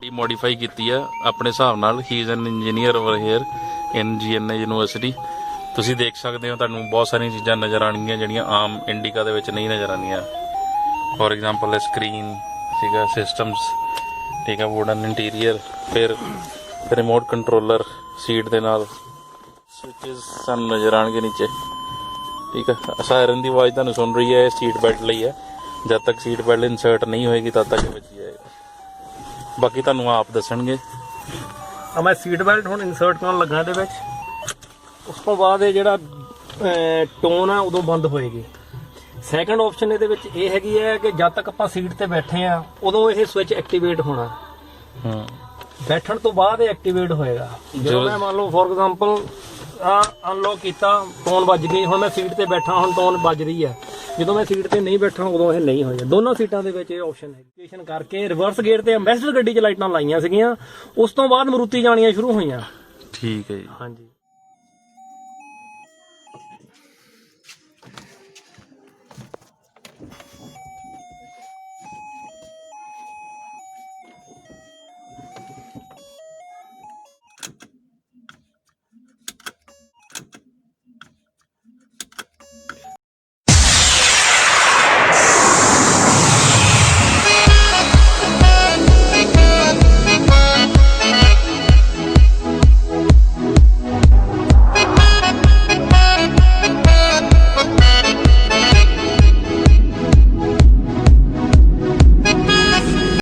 Modify ਕੀਤੀ ਆ ਆਪਣੇ ਹਿਸਾਬ ਨਾਲ। ਹੀ is an engineer over here in GNA university. ਤੁਸੀਂ ਦੇਖ ਸਕਦੇ ਹੋ, ਤੁਹਾਨੂੰ ਬਹੁਤ ਸਾਰੀਆਂ ਚੀਜ਼ਾਂ ਨਜ਼ਰ ਆਉਣਗੀਆਂ ਜਿਹੜੀਆਂ ਆਮ ਇੰਡੀਕਾ ਦੇ ਵਿੱਚ ਨਹੀਂ ਨਜ਼ਰ ਆਉਂਦੀਆਂ। ਫੋਰ ਐਗਜ਼ਾਮਪਲ ਸਕਰੀਨ ਸੀਗਾ, ਸਿਸਟਮਸ, ਠੀਕ ਹੈ, ਵੁਡਨ ਇੰਟੀਰੀਅਰ, ਫਿਰ ਰਿਮੋਟ ਕੰਟਰੋਲਰ ਸੀਟ ਦੇ ਨਾਲ, ਸਵਿਚਸ ਸਾਨੂੰ ਨਜ਼ਰ ਆਉਣਗੇ ਨੀਚੇ, ਠੀਕ ਹੈ। ਸਾਇਰਨ ਦੀ ਆਵਾਜ਼ ਤੁਹਾਨੂੰ ਸੁਣ ਰਹੀ ਹੈ, ਇਹ ਸੀਟ ਬੈਲਟ ਲਈ ਹੈ। ਜਦ ਤੱਕ ਸੀਟ ਬੈਲਟ ਇਨਸਰਟ ਨਹੀਂ ਹੋਏਗੀ ਤਦ ਤੱਕ ਵੱਜੀ ਜਾਏਗਾ। ਬਾਕੀ ਤੁਹਾਨੂੰ ਆਪ ਦੱਸਣਗੇ। ਮੈਂ ਸੀਟ ਬੈਲਟ ਹੁਣ ਇਨਸਰਟ ਕਰਨ ਲੱਗਾ ਇਹਦੇ ਵਿੱਚ। ਉਸ ਤੋਂ ਬਾਅਦ ਇਹ ਜਿਹੜਾ ਟੋਨ ਆ ਉਦੋਂ ਬੰਦ ਹੋਏਗੀ। ਸੈਕੰਡ ਆਪਸ਼ਨ ਇਹਦੇ ਵਿੱਚ ਇਹ ਹੈਗੀ ਹੈ ਕਿ ਜਦ ਤੱਕ ਆਪਾਂ ਸੀਟ ਤੇ ਬੈਠੇ ਆ ਉਦੋਂ ਇਹ ਸਵਿਚ ਐਕਟੀਵੇਟ ਹੋਣਾ। ਬੈਠਣ ਤੋਂ ਬਾਅਦ ਇਹ ਐਕਟੀਵੇਟ ਹੋਏਗਾ। ਜਦੋਂ ਮੈਂ ਮੰਨ ਲਓ ਫੋਰ ਐਗਜ਼ਾਮਪਲ ਅਨਲੌਕ ਕੀਤਾ, ਟੋਨ ਵੱਜ ਗਈ, ਹੁਣ ਮੈਂ ਸੀਟ ਤੇ ਬੈਠਾ, ਹੁਣ ਟੋਨ ਵੱਜ ਰਹੀ ਹੈ। ਜਦੋਂ ਮੈਂ ਸੀਟ ਤੇ ਨਹੀਂ ਬੈਠਾ ਉਦੋਂ ਇਹ ਨਹੀਂ ਹੋਏਗਾ। ਦੋਨੋਂ ਸੀਟਾਂ ਦੇ ਵਿੱਚ ਇਹ ਆਪਸ਼ਨ ਹੈ। ਕਰਕੇ ਰਿਵਰਸ ਗੇਅਰ ਤੇ ਅੰਬੈਸਡਰ ਗੱਡੀ 'ਚ ਲਾਈਟਾਂ ਲਾਈਆਂ ਸੀਗੀਆਂ, ਉਸ ਤੋਂ ਬਾਅਦ ਮਰੂਤੀ ਜਾਣੀਆਂ ਸ਼ੁਰੂ ਹੋਈਆਂ। ਠੀਕ ਹੈ ਜੀ। ਹਾਂਜੀ।